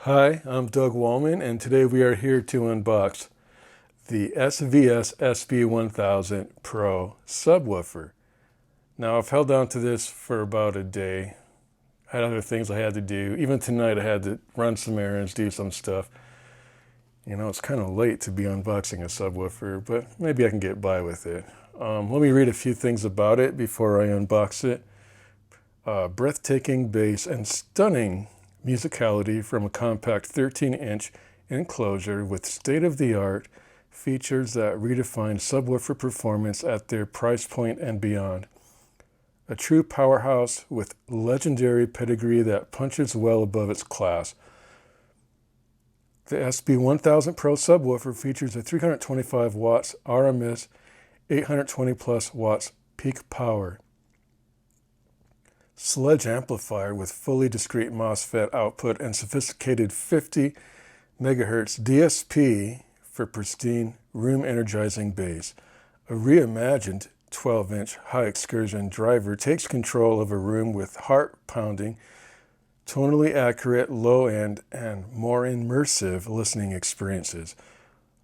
Hi, I'm Doug Wallman, and today we are here to unbox the SVS SB-1000 Pro Subwoofer. Now, I've held on to this for about a day. I had other things I had to do. Even tonight I had to run some errands, do some stuff. You know, it's kind of late to be unboxing a subwoofer, but maybe I can get by with it. Let me read a few things about it before I unbox it. Breathtaking bass and stunning musicality from a compact 13-inch enclosure with state-of-the-art features that redefine subwoofer performance at their price point and beyond. A true powerhouse with legendary pedigree that punches well above its class. The SB-1000 Pro Subwoofer features a 325 watts RMS, 820 plus watts peak power sledge amplifier with fully discrete MOSFET output and sophisticated 50 megahertz DSP for pristine room energizing bass. A reimagined 12-inch high excursion driver takes control of a room with heart-pounding, tonally accurate, low-end, and more immersive listening experiences.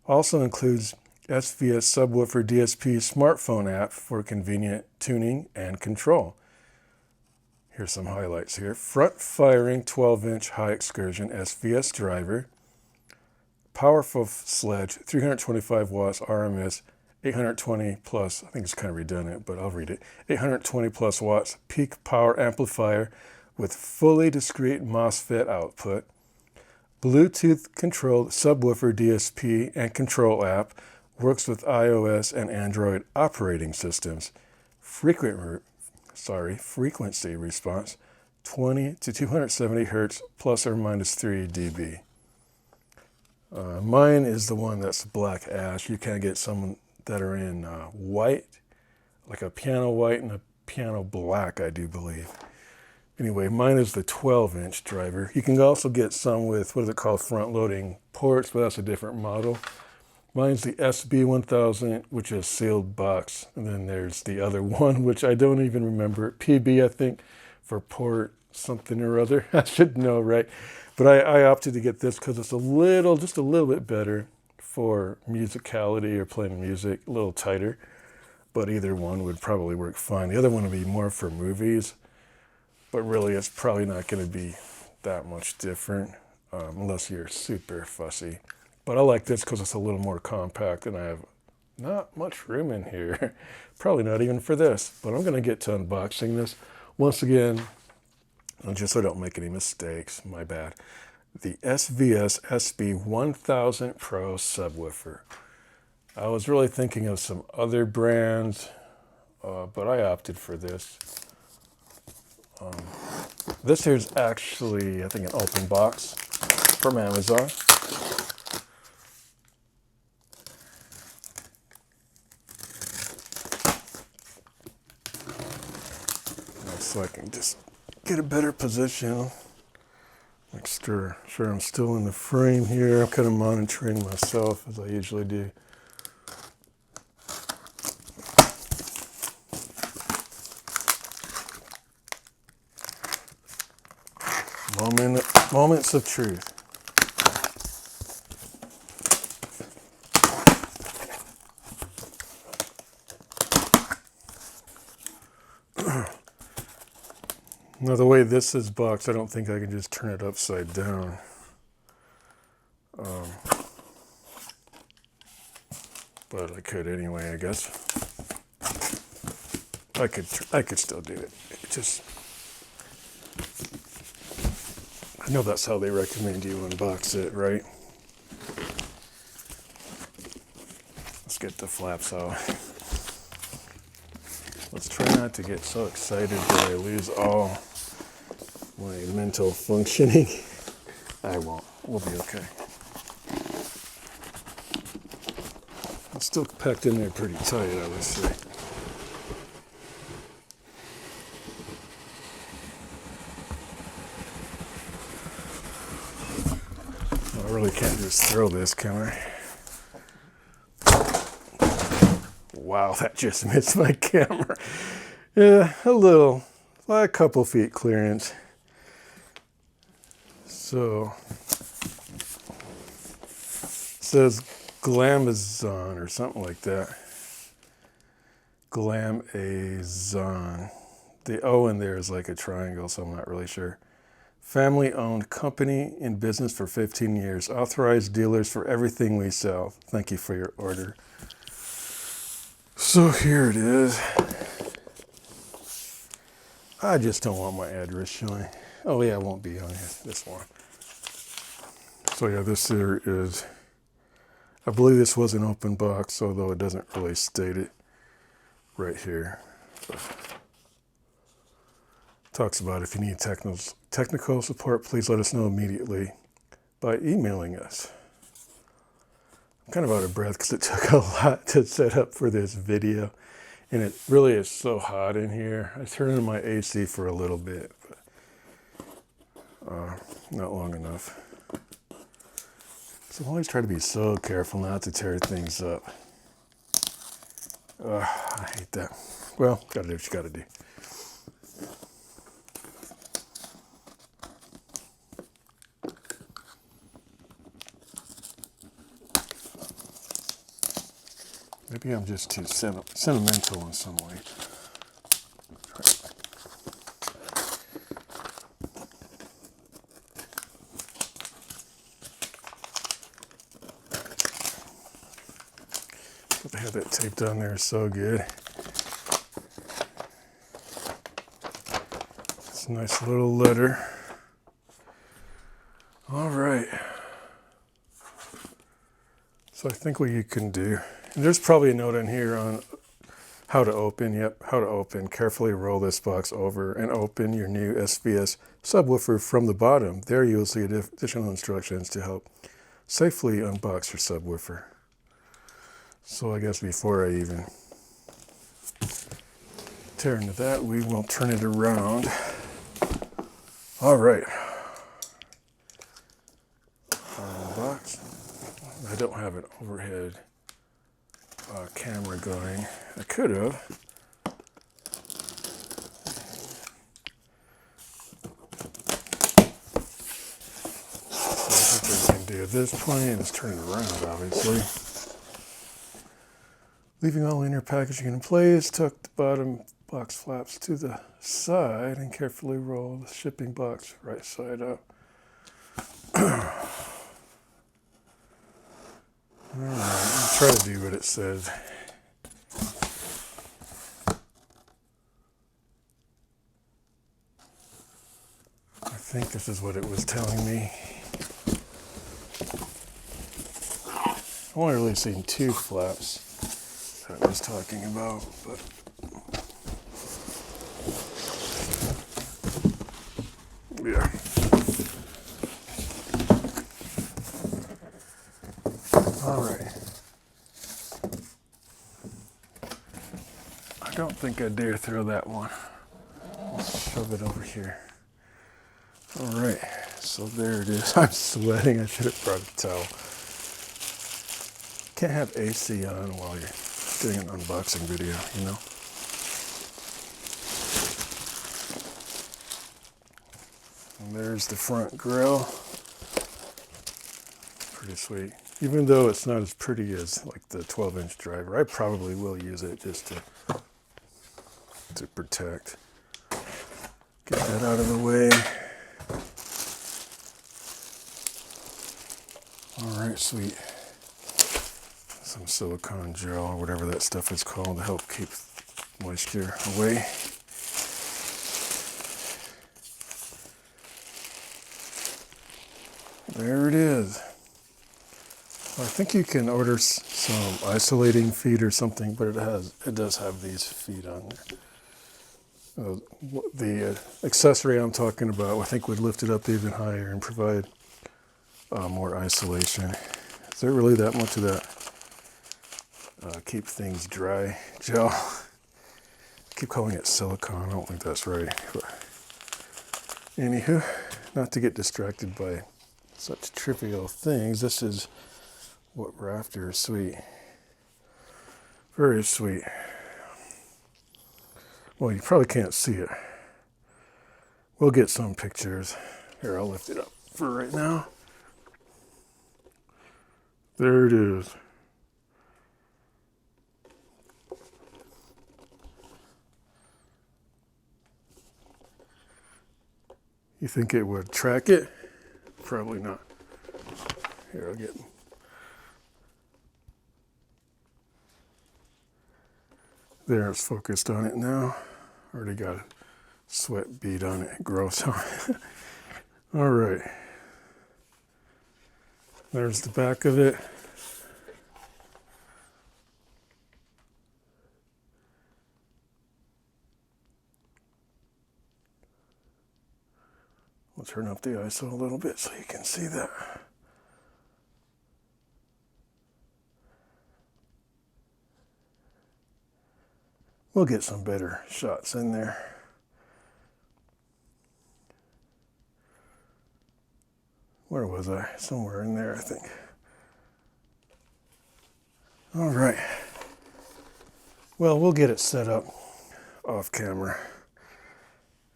Also includes SVS Subwoofer DSP smartphone app for convenient tuning and control. Here's some highlights here. Front-firing 12-inch high excursion SVS driver, powerful sledge, 325 watts RMS, 820 plus, I think it's kind of redundant, but I'll read it, 820 plus watts peak power amplifier with fully discrete MOSFET output, Bluetooth controlled subwoofer DSP and control app, works with iOS and Android operating systems, frequency response 20 to 270 hertz plus or minus 3 dB. Mine is the one that's black ash. You can get some that are in white, like a piano white and a piano black, I do believe. Anyway, mine is the 12-inch driver. You can also get some with, what is it called, front-loading ports, but that's a different model. Mine's the SB-1000, which is sealed box. And then there's the other one, which I don't even remember. PB, I think, for port something or other. I should know, right? But I opted to get this because it's just a little bit better for musicality or playing music, a little tighter. But either one would probably work fine. The other one would be more for movies. But really, it's probably not going to be that much different unless you're super fussy. But I like this because it's a little more compact and I have not much room in here. Probably not even for this, but I'm going to get to unboxing this. Once again, just so I don't make any mistakes, my bad. The SVS SB-1000 Pro Subwoofer. I was really thinking of some other brands, but I opted for this. This here's actually, I think, an open box from Amazon. So I can just get a better position. Make sure I'm still in the frame here. I'm kind of monitoring myself as I usually do. Moments of truth. Now, the way this is boxed, I don't think I can just turn it upside down. But I could anyway, I guess. I could still do it. I know that's how they recommend you unbox it, right? Let's get the flaps out. Let's try not to get so excited that I lose all my mental functioning. I won't. We'll be okay. It's still packed in there pretty tight, I would say. I really can't just throw this, can I? Wow, that just missed my camera. Yeah, a couple feet clearance. So says Glamazon or something like that. Glamazon. The O in there is like a triangle, so I'm not really sure. Family-owned company in business for 15 years. Authorized dealers for everything we sell. Thank you for your order. So here it is. I just don't want my address showing. Oh yeah, it won't be on here, this one. So yeah, this here is, I believe this was an open box, although it doesn't really state it right here. But talks about if you need technical support, please let us know immediately by emailing us. I'm kind of out of breath because it took a lot to set up for this video. And it really is so hot in here. I turned on my AC for a little bit, but not long enough. So I always try to be so careful not to tear things up. I hate that. Well, gotta do what you gotta do. Maybe I'm just too sentimental in some way. But they have that taped on there so good. It's a nice little letter. All right. So I think what you can do, and there's probably a note in here on how to open. Yep, how to open. Carefully roll this box over and open your new SVS subwoofer from the bottom. There you'll see additional instructions to help safely unbox your subwoofer. So I guess before I even tear into that, we will turn it around. All right. Box. I don't have an overhead camera going. I could have. So I think what we can do at this point is turn it around, obviously. Leaving all inner packaging in place, tuck the bottom box flaps to the side and carefully roll the shipping box right side up. All right, I'll try to do what it says. I think this is what it was telling me. I've only really seen two flaps that it was talking about, but yeah. All right. I don't think I dare throw that one. Let's shove it over here. All right, so there it is. I'm sweating. I should have brought a towel. Can't have AC on while you're doing an unboxing video, you know? And there's the front grill. Pretty sweet. Even though it's not as pretty as like the 12-inch driver, I probably will use it just to protect. Get that out of the way. All right, sweet. Some silicone gel or whatever that stuff is called to help keep moisture away. There it is. I think you can order some isolating feet or something, but it does have these feet on there. The accessory I'm talking about, I think, would lift it up even higher and provide more isolation. Is there really that much of that keep things dry gel? I keep calling it silicone. I don't think that's right. But anywho, not to get distracted by such trivial things, this is what we're after. Sweet. Very sweet. Well, you probably can't see it. We'll get some pictures. Here, I'll lift it up for right now. There it is. You think it would track it? Probably not. Here, I'll get. There, it's focused on it now. Already got a sweat bead on it, gross on it. All right. There's the back of it. We'll turn up the ISO a little bit so you can see that. We'll get some better shots in there. Where was I? Somewhere in there, I think. All right. Well, we'll get it set up off camera.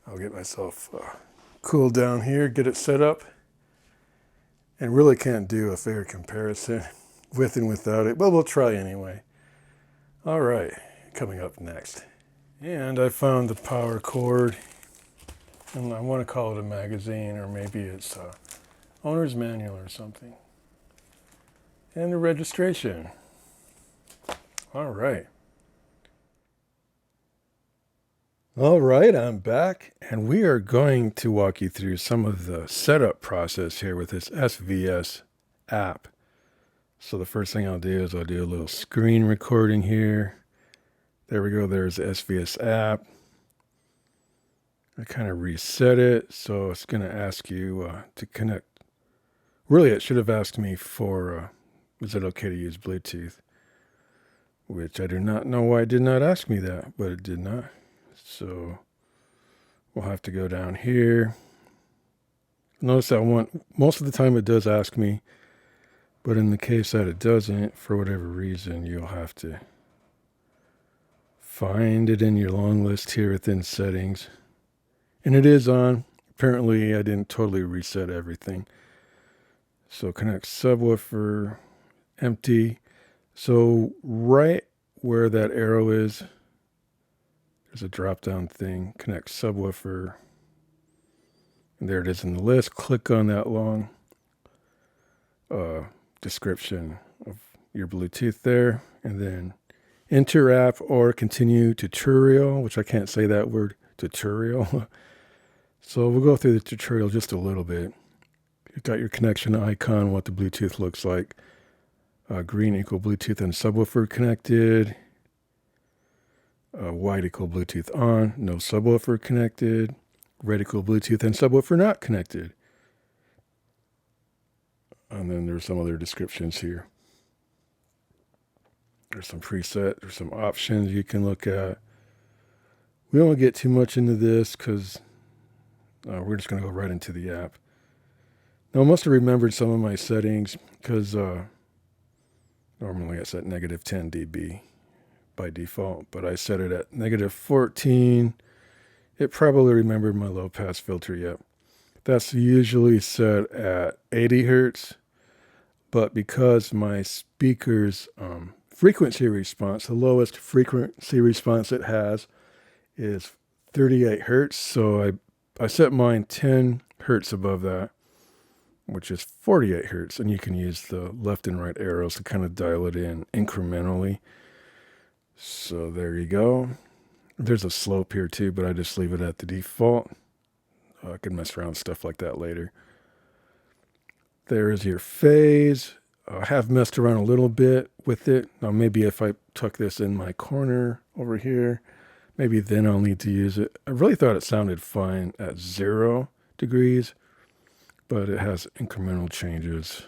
I'll get myself cooled down here, get it set up, and really can't do a fair comparison with and without it, but we'll try anyway. All right, coming up next. And I found the power cord, and I want to call it a magazine, or maybe it's a owner's manual or something. And the registration. All right. All right, I'm back, and we are going to walk you through some of the setup process here with this SVS app. So the first thing I'll do is I'll do a little screen recording here. There we go, there's the SVS app. I kind of reset it, so it's going to ask you to connect. Really, it should have asked me for, is it okay to use Bluetooth? Which I do not know why it did not ask me that, but it did not. So we'll have to go down here. Notice that most of the time it does ask me, but in the case that it doesn't, for whatever reason, you'll have to find it in your long list here within settings. And it is on. Apparently I didn't totally reset everything. So connect subwoofer, empty. So right where that arrow is, there's a drop down thing, connect subwoofer. And there it is in the list. Click on that long description of your Bluetooth there, and then enter app or continue tutorial, which I can't say that word, tutorial. So we'll go through the tutorial just a little bit. You've got your connection icon, what the Bluetooth looks like. Green equal Bluetooth and subwoofer connected. White equal Bluetooth on, no subwoofer connected. Red equal Bluetooth and subwoofer not connected. And then there's some other descriptions here. There's some preset, there's some options you can look at. We don't get too much into this because we're just going to go right into the app. Now, I must have remembered some of my settings because normally I set negative 10 dB by default, but I set it at negative 14. It probably remembered my low pass filter yet. That's usually set at 80 hertz, but because my speaker's frequency response, the lowest frequency response it has is 38 hertz, so I set mine 10 hertz above that, which is 48 hertz, and you can use the left and right arrows to kind of dial it in incrementally. So there you go. There's a slope here too, but I just leave it at the default. I can mess around with stuff like that later. There is your phase. I have messed around a little bit with it. Now maybe if I tuck this in my corner over here, maybe then I'll need to use it. I really thought it sounded fine at 0 degrees, but it has incremental changes.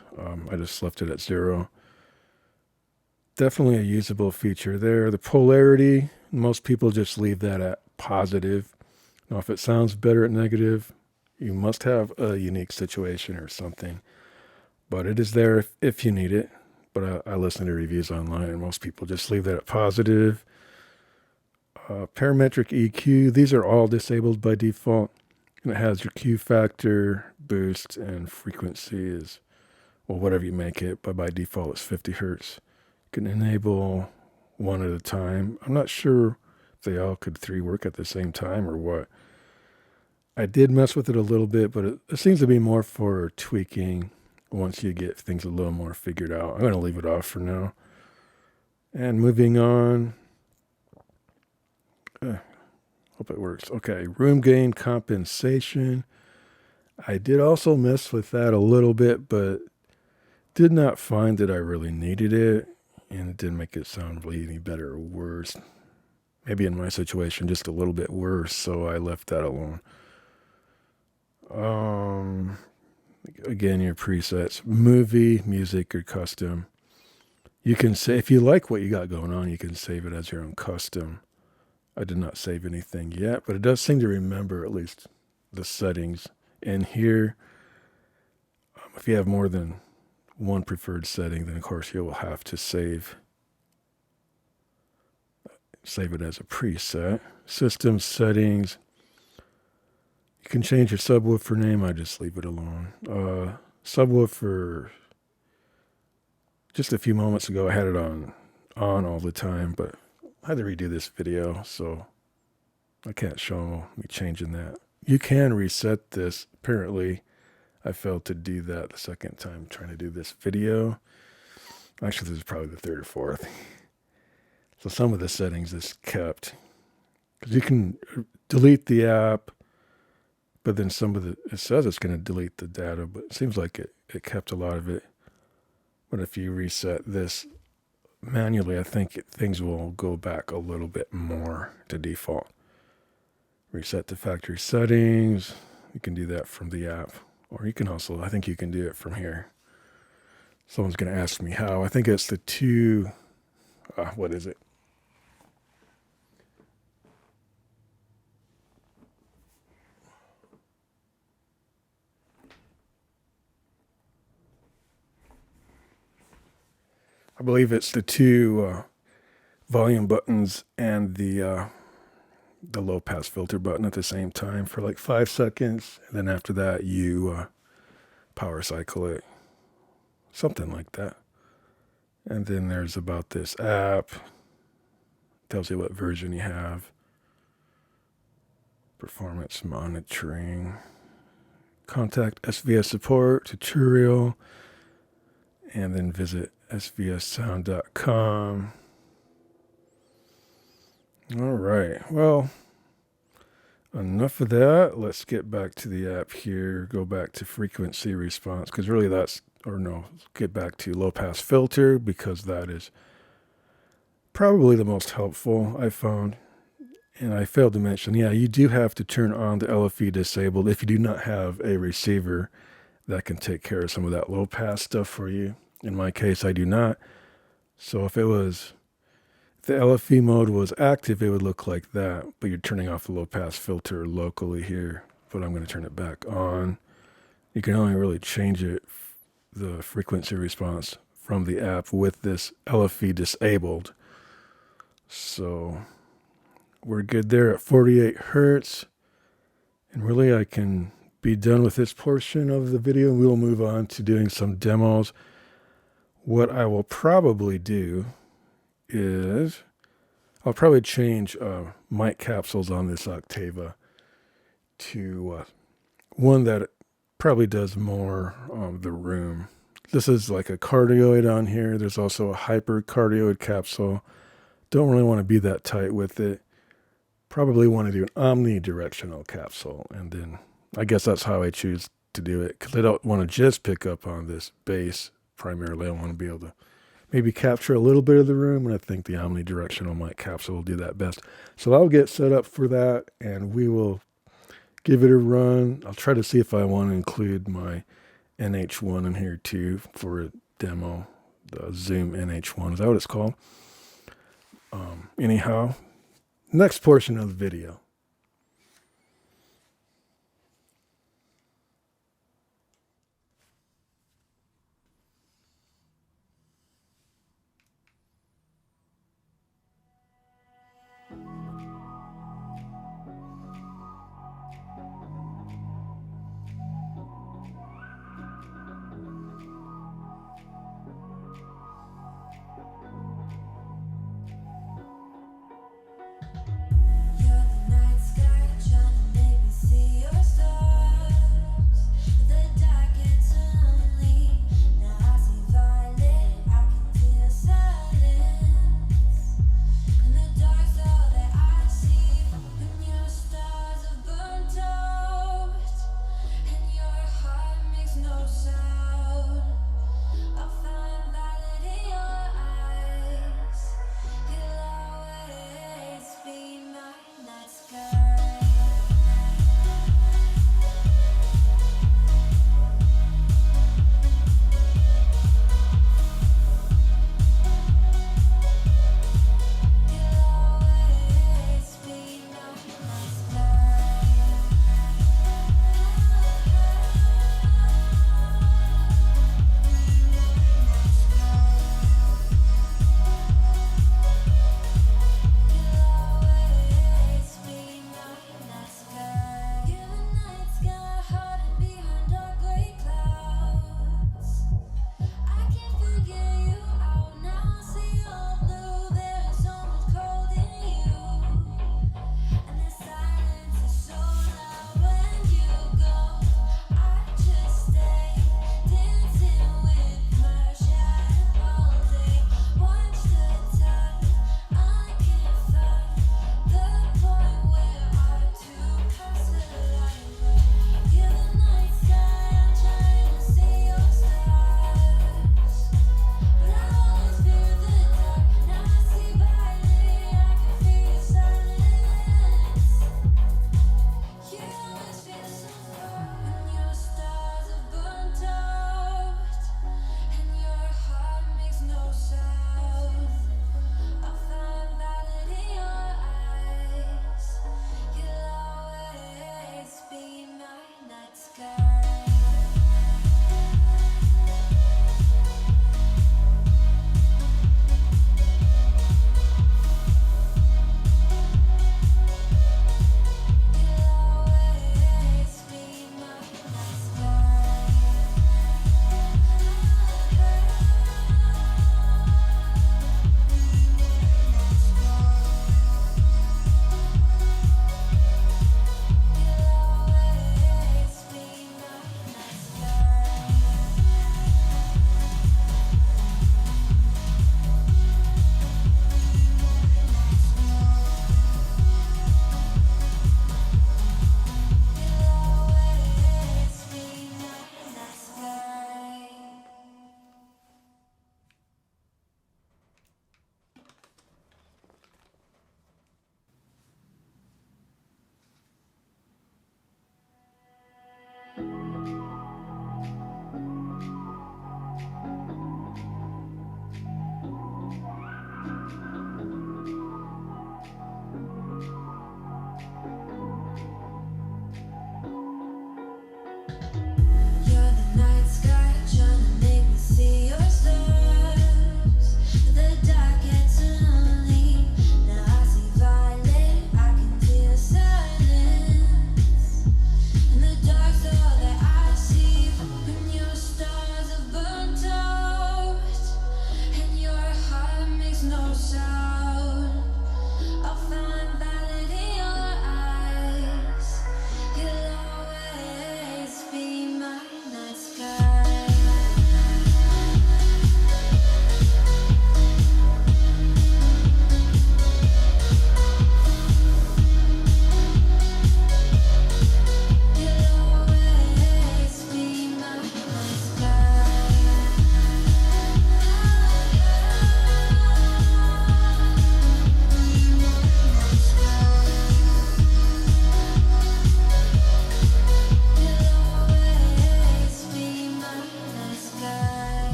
I just left it at 0. Definitely a usable feature there. The polarity, most people just leave that at positive. Now, if it sounds better at negative, you must have a unique situation or something. But it is there if you need it. But I listen to reviews online, and most people just leave that at positive. Parametric EQ, these are all disabled by default. And it has your Q factor, boost, and frequency is well, whatever you make it, but by default it's 50 hertz. You can enable one at a time. I'm not sure if they all could 3 work at the same time or what. I did mess with it a little bit, but it seems to be more for tweaking once you get things a little more figured out. I'm going to leave it off for now. And moving on. Hope it works. Okay, room gain compensation. I did also mess with that a little bit, but did not find that I really needed it, and it didn't make it sound really any better or worse. Maybe in my situation, just a little bit worse, so I left that alone. Again, your presets, movie, music, or custom. You can say, if you like what you got going on, you can save it as your own custom. I did not save anything yet, but it does seem to remember at least the settings. And here, if you have more than one preferred setting, then of course you will have to save it as a preset. System settings. You can change your subwoofer name. I just leave it alone. Subwoofer, just a few moments ago I had it on all the time, but I had to redo this video, so I can't show me changing that. You can reset this. Apparently, I failed to do that the second time trying to do this video. Actually, this is probably the third or fourth. So some of the settings is kept. Because you can delete the app, but then it says it's going to delete the data, but it seems like it kept a lot of it. But if you reset this manually, I think things will go back a little bit more to default. Reset to factory settings. You can do that from the app. Or you can also, I think you can do it from here. Someone's going to ask me how. I think it's the two, what is it? I believe it's the two volume buttons and the low pass filter button at the same time for like 5 seconds. And then after that, you power cycle it. Something like that. And then there's about this app. Tells you what version you have. Performance monitoring. Contact SVS support, tutorial. And then visit svssound.com. All right. Well, enough of that. Let's get back to the app here. Go back to frequency response, because really get back to low pass filter, because that is probably the most helpful I found. And I failed to mention, you do have to turn on the LFE disabled if you do not have a receiver that can take care of some of that low pass stuff for you. In my case, I do not. So if the LFE mode was active, it would look like that, but you're turning off the low pass filter locally here. But I'm going to turn it back on. You can only really change the frequency response from the app with this LFE disabled. So we're good there at 48 hertz. And really I can be done with this portion of the video. We'll move on to doing some demos. What I will probably do is I'll probably change mic capsules on this Octava to one that probably does more of the room. This is like a cardioid on here. There's also a hypercardioid capsule. Don't really want to be that tight with it. Probably want to do an omnidirectional capsule. And then I guess that's how I choose to do it, because I don't want to just pick up on this bass primarily. I want to be able to maybe capture a little bit of the room, and I think the omnidirectional mic capsule will do that best. So I'll get set up for that, and we will give it a run. I'll try to see if I want to include my NH1 in here too for a demo, the Zoom NH1. Is that what it's called? Anyhow, next portion of the video.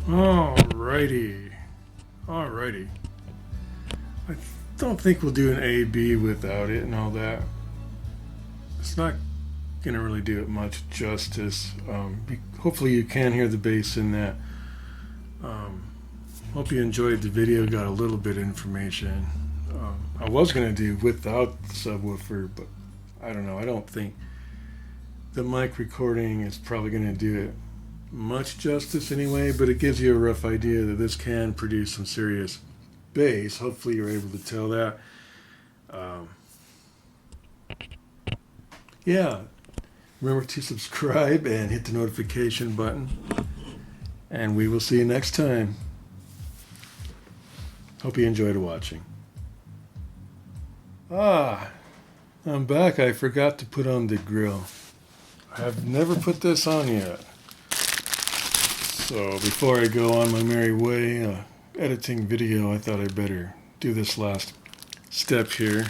Alrighty. Alrighty. I don't think we'll do an A-B without it and all that. It's not going to really do it much justice. Hopefully you can hear the bass in that. Hope you enjoyed the video, got a little bit of information. I was going to do without the subwoofer, but I don't know. I don't think the mic recording is probably going to do it much justice anyway, but it gives you a rough idea that this can produce some serious bass. Hopefully you're able to tell that. Yeah, remember to subscribe and hit the notification button, and we will see you next time. Hope you enjoyed watching. I'm back. I forgot to put on the grill. I have never put this on yet. So before I go on my merry way editing video, I thought I'd better do this last step here.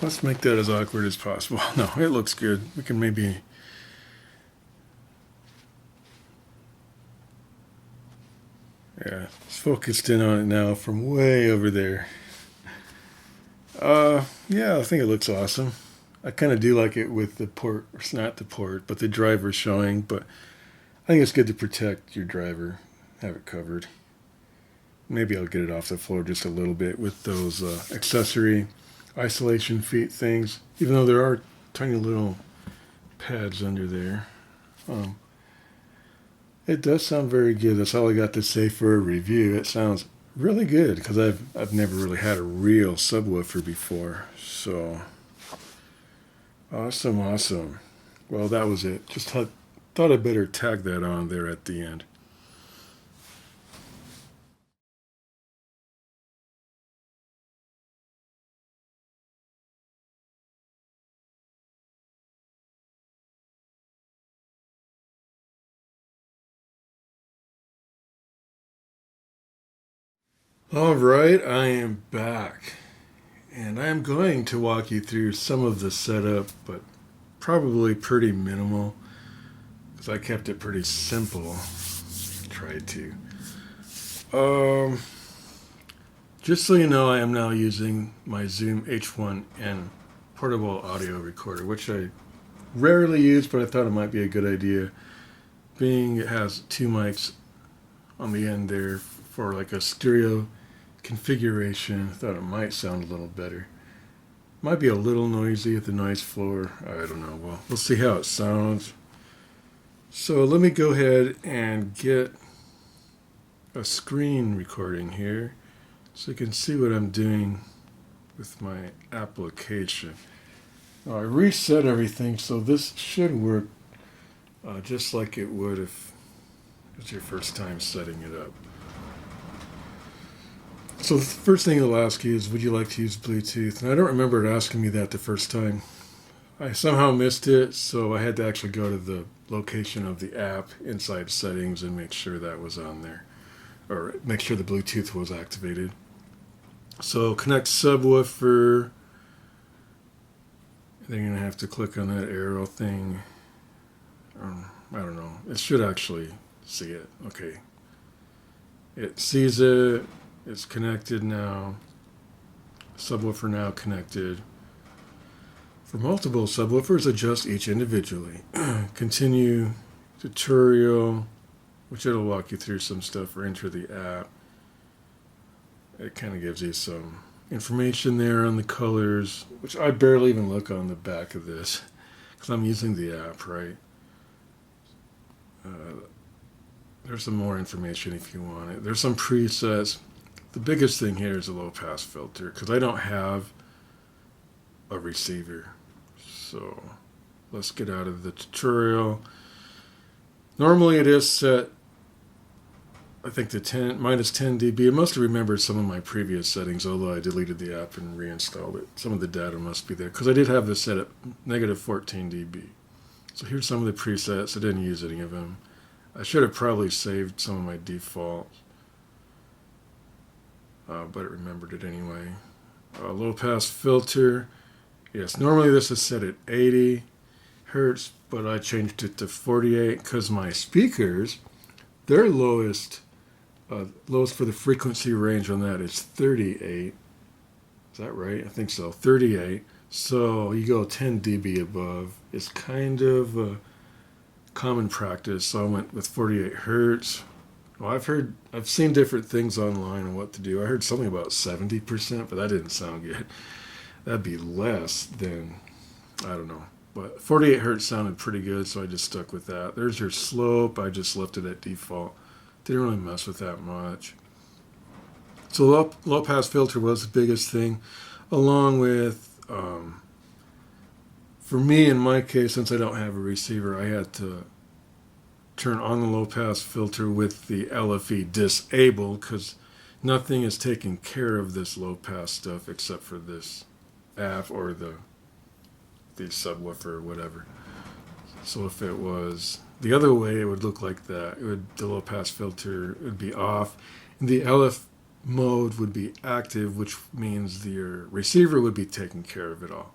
Let's make that as awkward as possible. No, it looks good. We can maybe... Yeah, it's focused in on it now from way over there. Yeah, I think it looks awesome. I kind of do like it with the port, or it's not the port, but the driver showing, but I think it's good to protect your driver, have it covered. Maybe I'll get it off the floor just a little bit with those accessory isolation feet things, even though there are tiny little pads under there. It does sound very good. That's all I got to say for a review. It sounds really good because I've never really had a real subwoofer before. So awesome. Well, that was it. Just thought I'd better tag that on there at the end. All right, I am back, and I am going to walk you through some of the setup, but probably pretty minimal, because I kept it pretty simple. Tried to. Just so you know, I am now using my Zoom H1N portable audio recorder, which I rarely use, but I thought it might be a good idea, being it has two mics on the end there for like a stereo configuration. I thought it might sound a little better. Might be a little noisy at the noise floor. I don't know. Well, we'll see how it sounds. So let me go ahead and get a screen recording here so you can see what I'm doing with my application. Now, I reset everything, so this should work just like it would if it's your first time setting it up. So the first thing it'll ask you is, would you like to use Bluetooth? And I don't remember it asking me that the first time. I somehow missed it, so I had to actually go to the location of the app inside settings and make sure that was on there, or make sure the Bluetooth was activated. So connect subwoofer. Then you're going to have to click on that arrow thing. I don't know. It should actually see it. Okay. It sees it. It's connected now. Subwoofer now connected. For multiple subwoofers, adjust each individually. Continue tutorial, which it'll walk you through some stuff, or enter the app. It kind of gives you some information there on the colors, which I barely even look on the back of this because I'm using the app, right? There's some more information if you want it. There's some presets. The biggest thing here is a low pass filter because I don't have a receiver. So let's get out of the tutorial. Normally it is set I think the minus 10 dB. It must have remembered some of my previous settings, although I deleted the app and reinstalled it. Some of the data must be there, because I did have this set at negative 14 dB. So here's some of the presets. I didn't use any of them. I should have probably saved some of my defaults, but it remembered it anyway. Low pass filter. Yes, normally this is set at 80 hertz, but I changed it to 48 because my speakers, their lowest for the frequency range on that is 38. Is that right? I think so. 38. So you go 10 dB above. It's kind of a common practice. So I went with 48 hertz. Well, I've seen different things online on what to do. I heard something about 70%, but that didn't sound good. That'd be less than, I don't know. But 48 hertz sounded pretty good, so I just stuck with that. There's your slope. I just left it at default. Didn't really mess with that much. So low pass filter was the biggest thing, along with, for me in my case, since I don't have a receiver, I had to turn on the low pass filter with the LFE disabled, because nothing is taking care of this low pass stuff except for this app or the subwoofer or whatever. So if it was the other way, it would look like that. The low pass filter would be off, and the LF mode would be active, which means your receiver would be taking care of it all.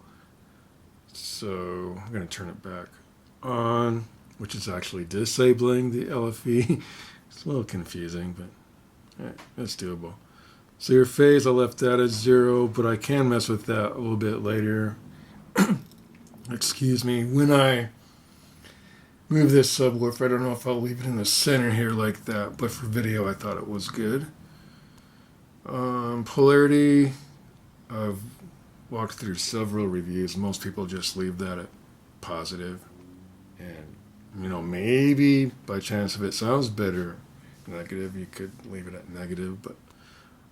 So I'm going to turn it back on, which is actually disabling the LFE. It's a little confusing, but it's doable. So your phase, I left that at 0, but I can mess with that a little bit later. Excuse me. When I move this subwoofer, I don't know if I'll leave it in the center here like that, but for video I thought it was good. Polarity, I've walked through several reviews. Most people just leave that at positive, and maybe by chance if it sounds better negative, you could leave it at negative, but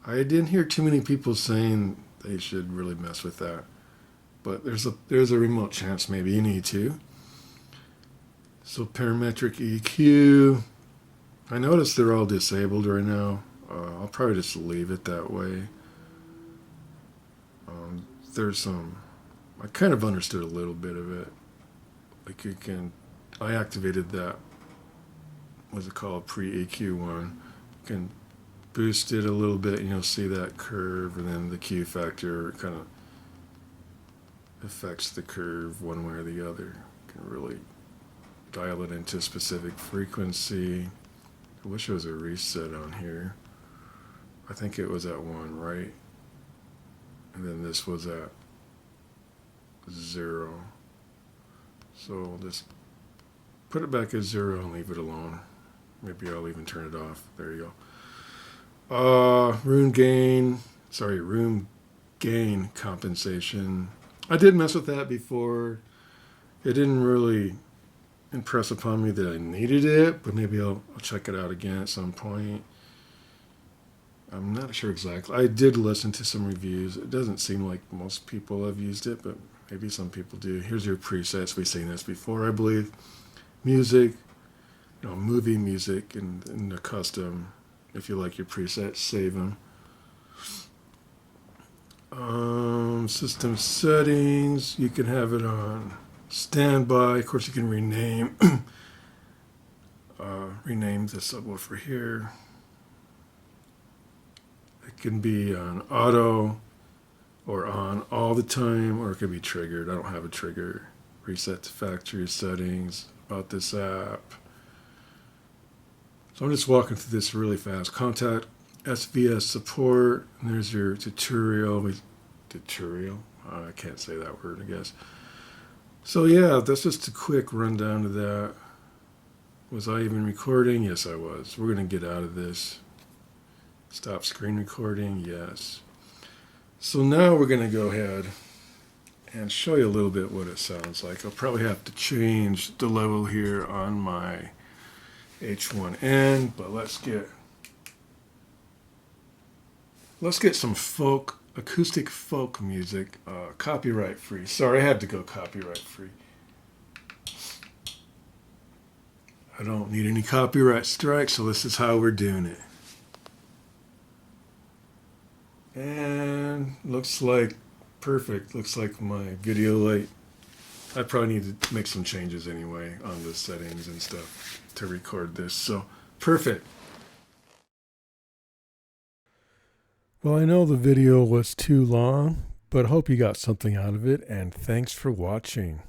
I didn't hear too many people saying they should really mess with that. But there's a remote chance maybe you need to. So parametric EQ, I notice they're all disabled right now. I'll probably just leave it that way. There's some, I kind of understood a little bit of it. Like I activated that, what's it called, pre-EQ one. You can boost it a little bit and you'll see that curve, and then the Q factor kind of affects the curve one way or the other. You can really dial it into a specific frequency. I wish there was a reset on here. I think it was at 1, right? And then this was at 0. So I'll just put it back at 0 and leave it alone. Maybe I'll even turn it off. There you go. Room gain compensation. I did mess with that before. It didn't really impress upon me that I needed it, but maybe I'll check it out again at some point. I'm not sure exactly. I did listen to some reviews. It doesn't seem like most people have used it, but maybe some people do. Here's your presets. We've seen this before, I believe. Music, movie music, and the custom. If you like your presets, save them. System settings, you can have it on standby. Of course, you can rename the subwoofer here. It can be on auto or on all the time, or it can be triggered. I don't have a trigger. Reset to factory settings, about this app. So I'm just walking through this really fast. Contact SVS support, and there's your tutorial. I can't say that word, I guess. So yeah, that's just a quick rundown of that. Was I even recording? Yes, I was. We're going to get out of this. Stop screen recording, yes. So now we're going to go ahead and show you a little bit what it sounds like. I'll probably have to change the level here on my H1N, but let's get some acoustic folk music, copyright free. Sorry, I had to go copyright free. I don't need any copyright strikes, so this is how we're doing it. And looks like perfect. Looks like my video light. I probably need to make some changes anyway on the settings and stuff to record this. So perfect. Well, I know the video was too long, but I hope you got something out of it, and thanks for watching.